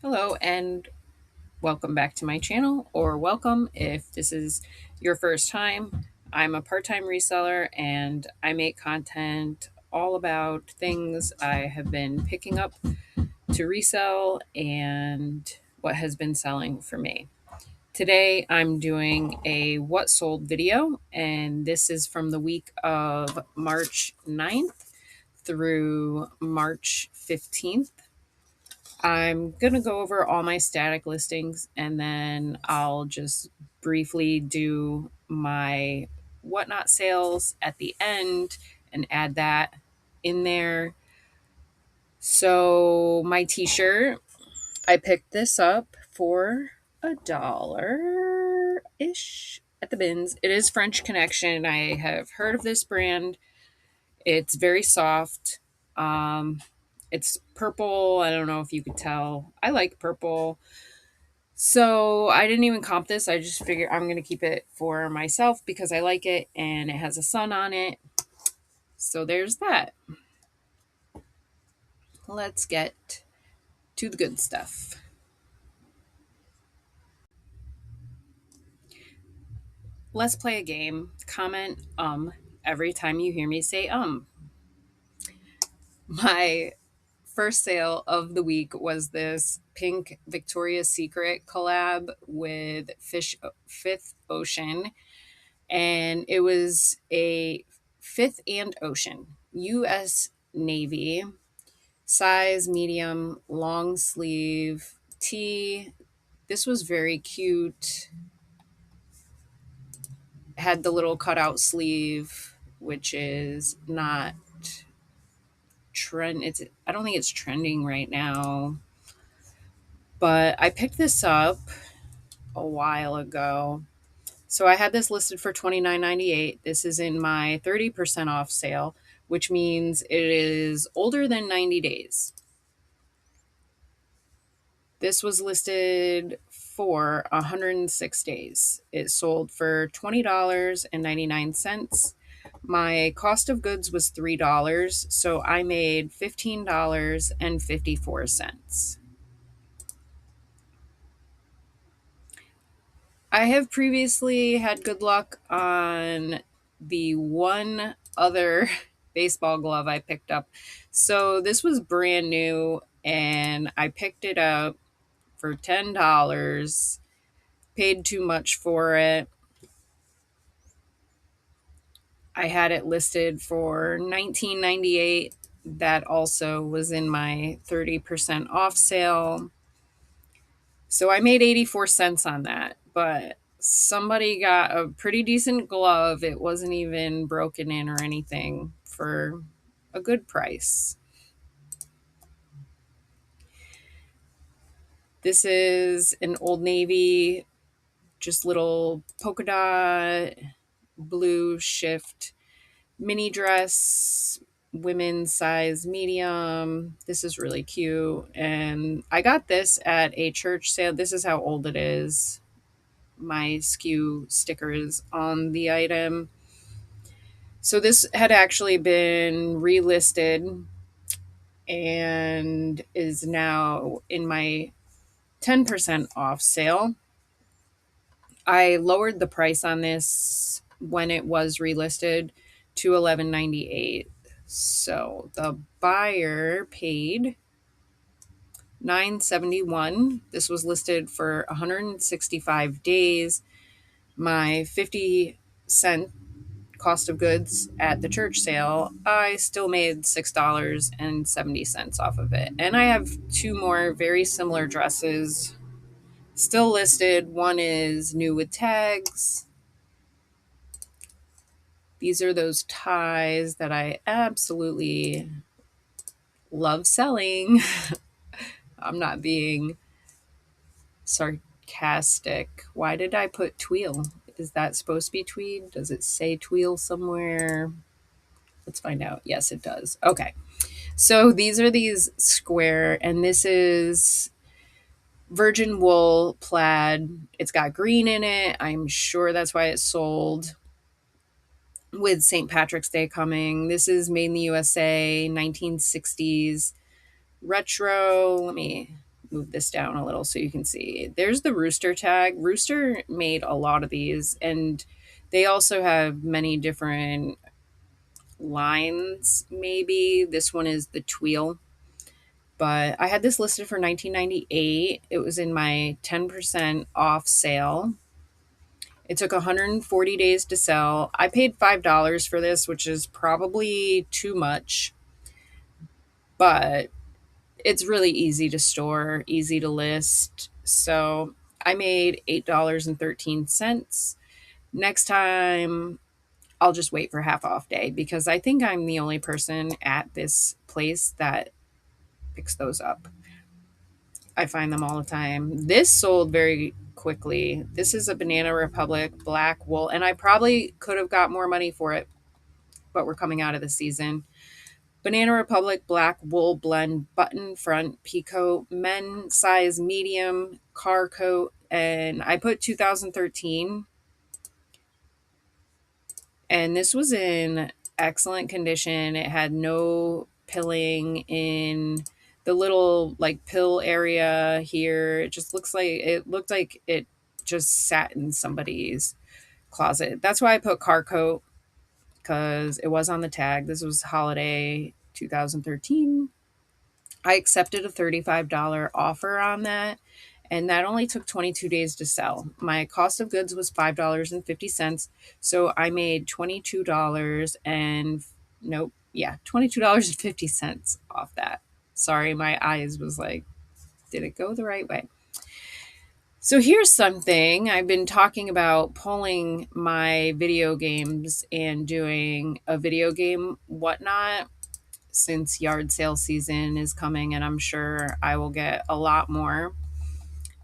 Hello and welcome back to my channel, or welcome if this is your first time. I'm a part-time reseller and I make content all about things I have been picking up to resell and what has been selling for me. Today I'm doing a what sold video, and this is from the week of March 9th through March 15th. I'm going to go over all my static listings and then I'll just briefly do my whatnot sales at the end and add that in there. So, my t shirt, I picked this up for $1 ish at the bins. It is French Connection. I have heard of this brand. It's very soft. Um, it's purple. I don't know if you could tell. I like purple. So I didn't even comp this. I just figured I'm going to keep it for myself because I like it and it has a sun on it. So there's that. Let's get to the good stuff. Let's play a game. Comment every time you hear me say My first sale of the week was this pink Victoria's Secret collab with Fifth Ocean, and it was a Fifth and Ocean U.S. Navy size medium long sleeve tee. This was very cute. Had the little cutout sleeve, which is not trend. I don't think it's trending right now, but I picked this up a while ago. So I had this listed for $29.98. This is in my 30% off sale, which means it is older than 90 days. This was listed for 106 days. It sold for $20.99. My cost of goods was $3, so I made $15.54. I have previously had good luck on the one other baseball glove I picked up. So this was brand new and I picked it up for $10. Paid too much for it. I had it listed for $19.98. That also was in my 30% off sale. So I made 84 cents on that, but somebody got a pretty decent glove. It wasn't even broken in or anything for a good price. This is an Old Navy, just little polka dot blue shift mini dress, women's size medium. This is really cute. And I got this at a church sale. This is how old it is. My SKU stickers on the item. So this had actually been relisted and is now in my 10% off sale. I lowered the price on this when it was relisted to $11.98. So the buyer paid $9.71. This was listed for 165 days. My 50-cent cost of goods at the church sale, I still made $6.70 off of it. And I have two more very similar dresses still listed. One is new with tags. These are those ties that I absolutely love selling. I'm not being sarcastic. Why did I put tweel? Is that supposed to be tweed? Does it say tweel somewhere? Let's find out. Yes, it does. Okay. So these are these square, and this is virgin wool plaid. It's got green in it. I'm sure that's why it's sold with St. Patrick's Day coming. This is made in the USA, 1960s retro. Let me move this down a little so you can see. There's the Rooster tag. Rooster made a lot of these, and they also have many different lines, maybe. This one is the Tweel. But I had this listed for 1998. It was in my 10% off sale. It took 140 days to sell. I paid $5 for this, which is probably too much, but it's really easy to store, easy to list. So I made $8.13. Next time, I'll just wait for half off day because I think I'm the only person at this place that picks those up. I find them all the time. This sold very quickly. This is a Banana Republic black wool, and I probably could have got more money for it, but we're coming out of the season. Banana Republic black wool blend button front peacoat, men size medium, car coat, and I put 2013. And this was in excellent condition. It had no pilling in the little like pill area here. It looked like it just sat in somebody's closet. That's why I put car coat because it was on the tag. This was holiday 2013. I accepted a $35 offer on that, and that only took 22 days to sell. My cost of goods was $5.50, so I made $22 and nope, yeah, $22.50 off that. Sorry, my eyes was like, did it go the right way? So here's something I've been talking about pulling my video games and doing a video game whatnot since yard sale season is coming, and I'm sure I will get a lot more.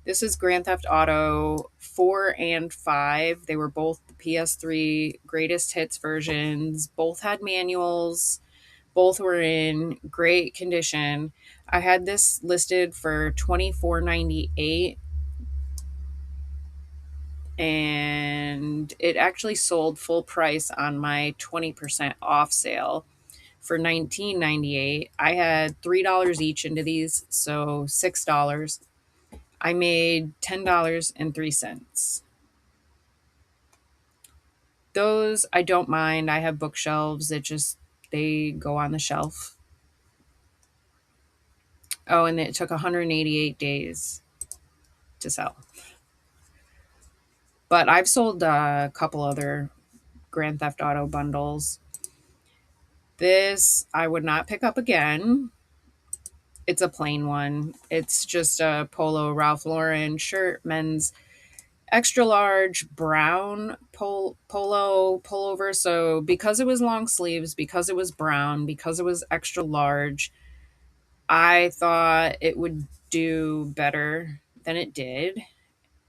This is Grand Theft Auto 4 and 5. They were both the PS3 greatest hits versions. Both had manuals. Both were in great condition. I had this listed for $24.98, and it actually sold full price on my 20% off sale for $19.98. I had $3 each into these, so $6. I made $10.03. Those I don't mind. I have bookshelves that just they go on the shelf. Oh, and it took 188 days to sell. But I've sold a couple other Grand Theft Auto bundles. This I would not pick up again. It's a plain one. It's just a polo Ralph Lauren shirt, men's extra large brown polo pullover. So because it was long sleeves, because it was brown, because it was extra large, I thought it would do better than it did.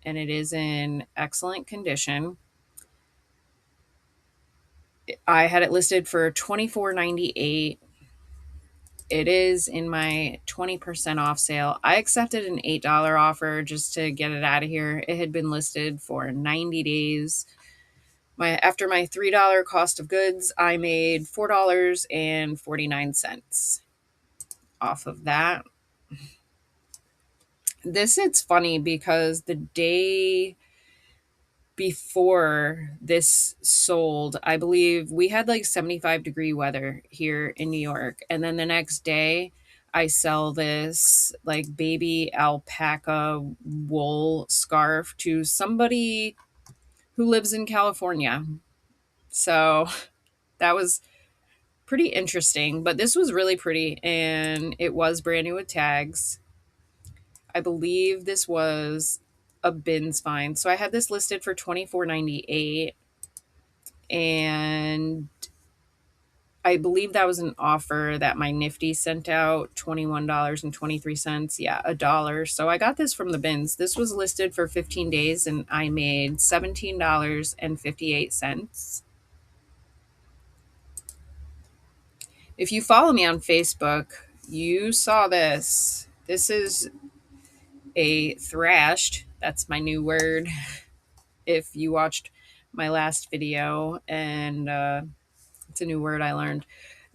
And it is in excellent condition. I had it listed for $24.98. It is in my 20% off sale. I accepted an $8 offer just to get it out of here. It had been listed for 90 days. After my $3 cost of goods, I made $4.49 off of that. It's funny because the day before this sold, I believe we had like 75-degree weather here in New York. And then the next day, I sell this like baby alpaca wool scarf to somebody who lives in California. So that was pretty interesting. But this was really pretty, and it was brand new with tags. I believe this was a bins find. So I had this listed for $24.98, and I believe that was an offer that my Nifty sent out, $21.23. Yeah, a dollar. So I got this from the bins. This was listed for 15 days and I made $17.58. If you follow me on Facebook, you saw this. This is a thrashed. That's my new word. If you watched my last video, and it's a new word I learned.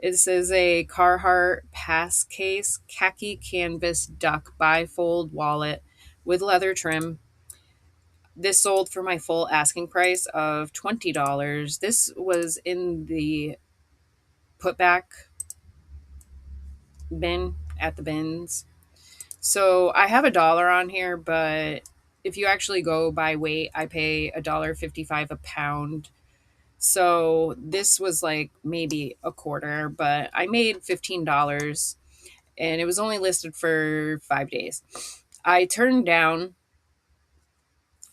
It says a Carhartt pass case, khaki canvas duck bifold wallet with leather trim. This sold for my full asking price of $20. This was in the putback bin at the bins. So I have a dollar on here, but if you actually go by weight, I pay $1.55 a pound. So this was like maybe a quarter, but I made $15 and it was only listed for 5 days. I turned down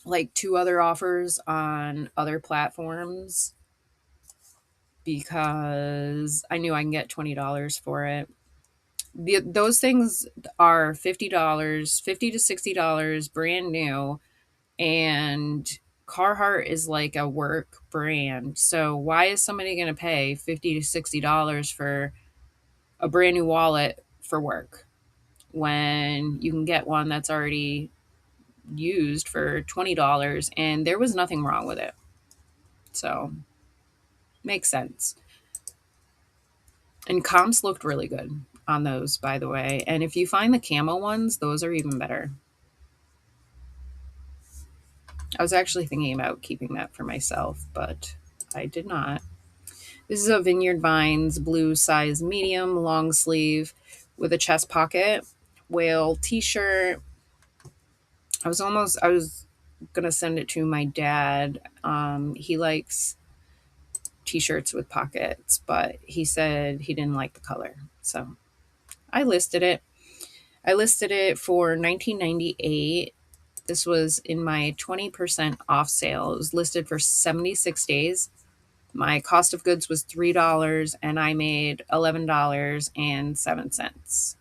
like two other offers on other platforms because I knew I can get $20 for it. Those things are $50, $50 to $60, brand new, and Carhartt is like a work brand. So why is somebody going to pay $50 to $60 for a brand new wallet for work when you can get one that's already used for $20 and there was nothing wrong with it? So makes sense. And comps looked really good on those, by the way. And if you find the camo ones, those are even better. I was actually thinking about keeping that for myself, but I did not. This is a Vineyard Vines blue size medium long sleeve with a chest pocket, whale t-shirt. I was gonna send it to my dad. He likes t-shirts with pockets, but he said he didn't like the color. So I listed it. I listed it for $19.98. This was in my 20% off sale. It was listed for 76 days. My cost of goods was $3 and I made $11.07.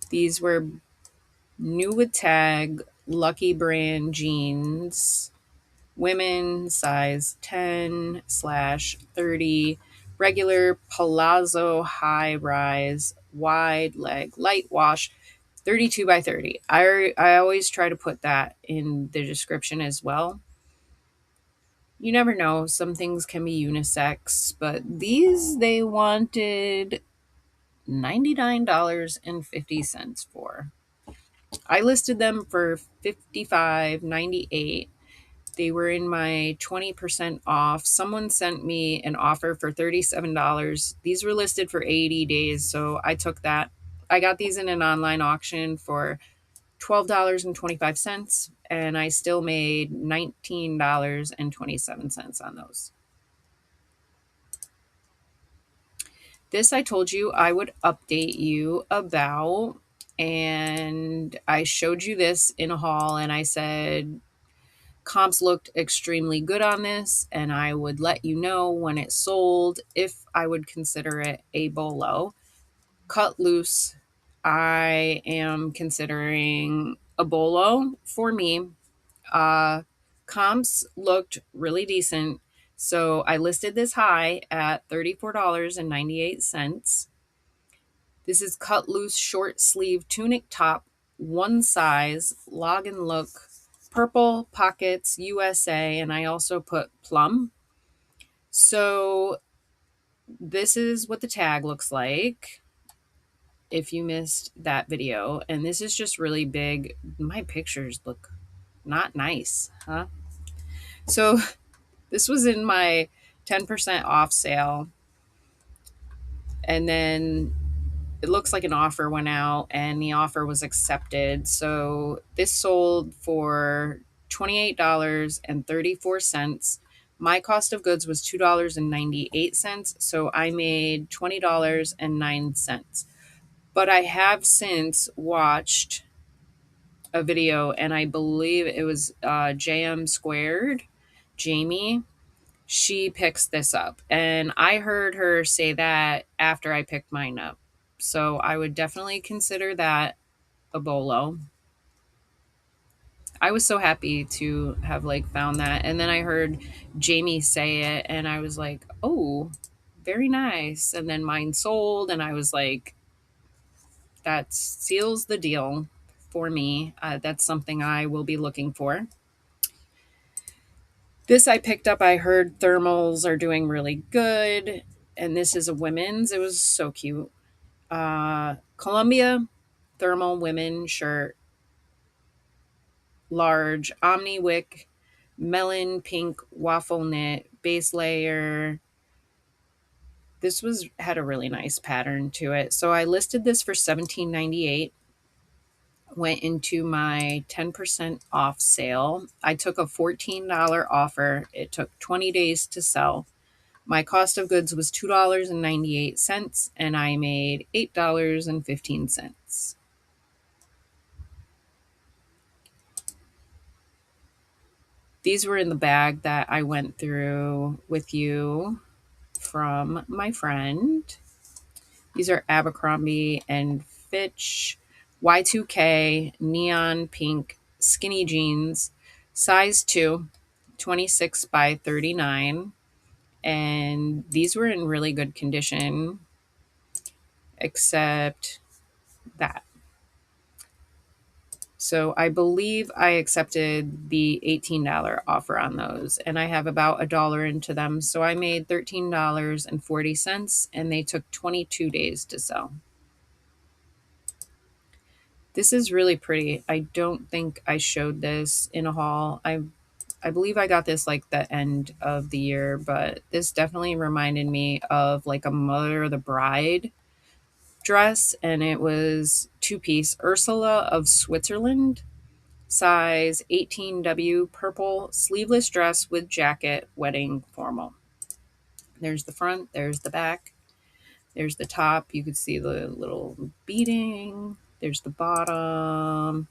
These were new with tag Lucky Brand jeans, women size 10/30, regular palazzo high rise, wide leg, light wash, 32 by 30. I always try to put that in the description as well. You never know, some things can be unisex, but these they wanted $99.50 for. I listed them for $55.98. They were in my 20% off. Someone sent me an offer for $37. These were listed for 80 days, so I took that. I got these in an online auction for $12.25, and I still made $19.27 on those. This I told you I would update you about, and I showed you this in a haul, and I said comps looked extremely good on this, and I would let you know when it sold if I would consider it a BOLO. Cut loose, I am considering a BOLO for me. Uh, Comps looked really decent, so I listed this high at $34.98. This is cut loose short sleeve tunic top, one size, log and look, purple pockets, USA, and I also put plum. So this is what the tag looks like if you missed that video. And this is just really big. My pictures look not nice, huh? So this was in my 10% off sale. And then it looks like an offer went out and the offer was accepted. So this sold for $28.34. My cost of goods was $2.98. So I made $20.09. But I have since watched a video, and I believe it was JM Squared, Jamie. She picks this up. And I heard her say that after I picked mine up. So I would definitely consider that a BOLO. I was so happy to have like found that. And then I heard Jamie say it and I was like, "Oh, very nice." And then mine sold and I was like, that seals the deal for me. That's something I will be looking for. This I picked up. I heard thermals are doing really good. And this is a women's. It was so cute. Columbia thermal women shirt, large, omni wick, melon pink waffle knit, base layer. This was had a really nice pattern to it. So I listed this for $17.98. Went into my 10% off sale. I took a $14 offer. It took 20 days to sell. My cost of goods was $2.98 and I made $8.15. These were in the bag that I went through with you from my friend. These are Abercrombie and Fitch Y2K neon pink skinny jeans, size 2, 26 by 39. And these were in really good condition, except that. So I believe I accepted the $18 offer on those, and I have about a dollar into them. So I made $13.40, and they took 22 days to sell. This is really pretty. I don't think I showed this in a haul. I believe I got this like the end of the year, but this definitely reminded me of like a Mother of the Bride dress, and it was two-piece Ursula of Switzerland, size 18W, purple, sleeveless dress with jacket, wedding formal. There's the front, there's the back, there's the top. You could see the little beading. There's the bottom.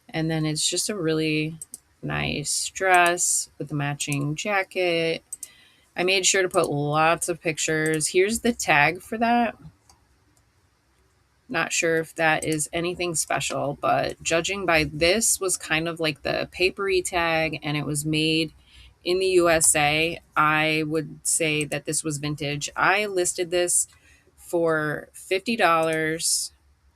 And then it's just a really nice dress with the matching jacket. I made sure to put lots of pictures. Here's the tag for that. Not sure if that is anything special, but judging by this was kind of like the papery tag and it was made in the USA, I would say that this was vintage. I listed this for $50.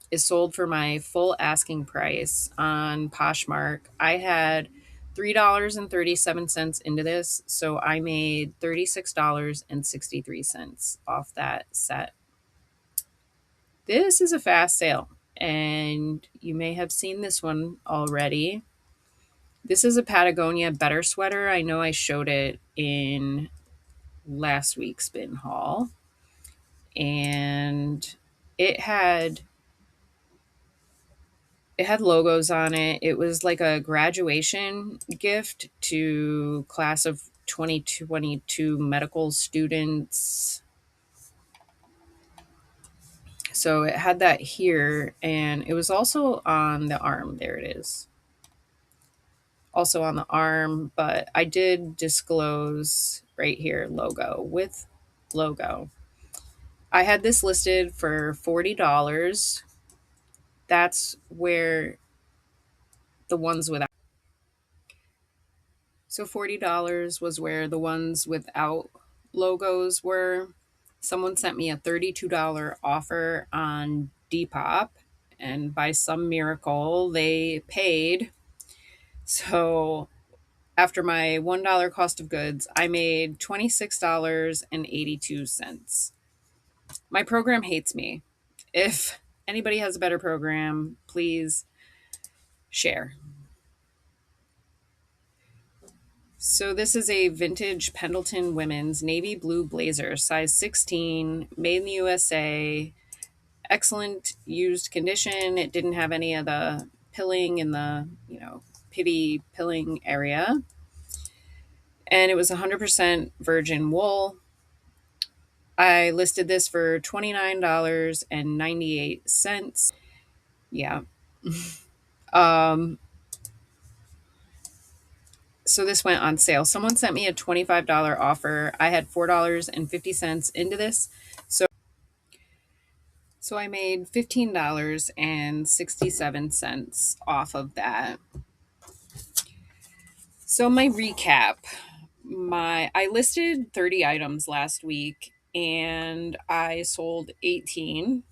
Is sold for my full asking price on Poshmark. I had $3.37 into this, so I made $36.63 off that set. This is a fast sale, and you may have seen this one already. This is a Patagonia Better sweater. I know I showed it in last week's bin haul, and it had it had logos on it. It was like a graduation gift to class of 2022 medical students. So it had that here, and it was also on the arm. There it is. Also on the arm, but I did disclose right here logo with logo. I had this listed for $40. That's where the ones without. So $40 was where the ones without logos were. Someone sent me a $32 offer on Depop, and by some miracle, they paid. So after my $1 cost of goods, I made $26.82. My program hates me. If anybody has a better program, please share. So this is a vintage Pendleton women's navy blue blazer, size 16, made in the USA. Excellent used condition. It didn't have any of the pilling in the, pity pilling area. And it was 100% virgin wool. I listed this for $29.98. Yeah. Um, so this went on sale. Someone sent me a $25 offer. I had $4.50 into this. So I made $15.67 off of that. So my recap, I listed 30 items last week and I sold 18.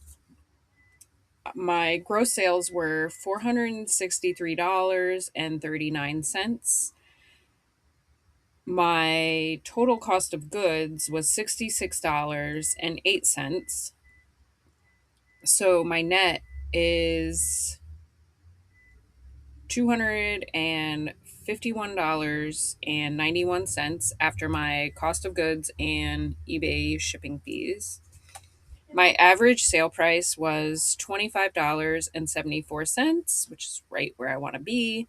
My gross sales were $463.39. My total cost of goods was $66.08. So my net is $251.91 after my cost of goods and eBay shipping fees. My average sale price was $25.74, which is right where I want to be.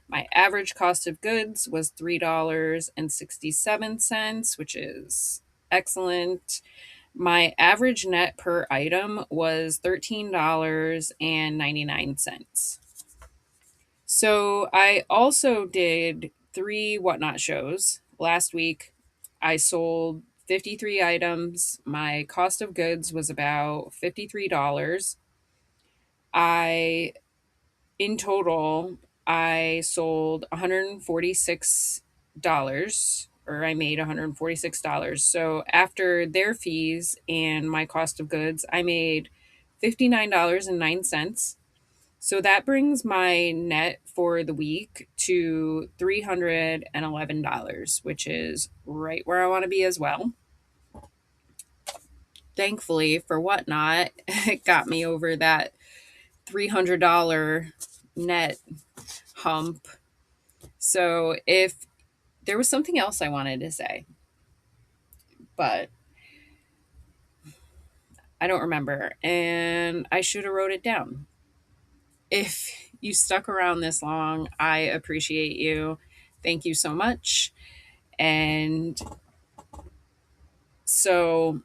My average cost of goods was $3.67, which is excellent. My average net per item was $13.99. So I also did three whatnot shows. Last week, I sold 53 items. My cost of goods was about $53. I, in total, I sold $146, or I made $146. So after their fees and my cost of goods, I made $59.09. So that brings my net for the week to $311, which is right where I want to be as well. Thankfully, for Whatnot, it got me over that $300 net hump. So if there was something else I wanted to say, but I don't remember, and I should have wrote it down. If you stuck around this long, I appreciate you. Thank you so much. And so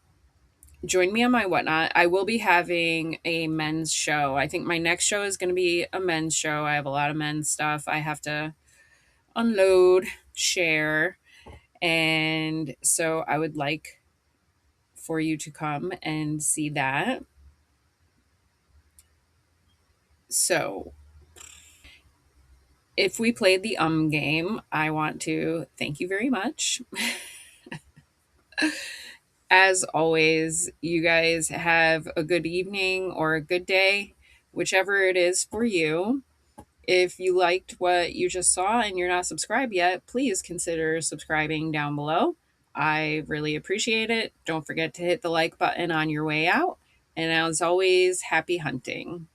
join me on my whatnot. I will be having a men's show. I think my next show is going to be a men's show. I have a lot of men's stuff I have to unload, share. And so I would like for you to come and see that. So if we played the game, I want to thank you very much. As always, you guys have a good evening or a good day, whichever it is for you. If you liked what you just saw and you're not subscribed yet, please consider subscribing down below. I really appreciate it. Don't forget to hit the like button on your way out. And as always, happy hunting.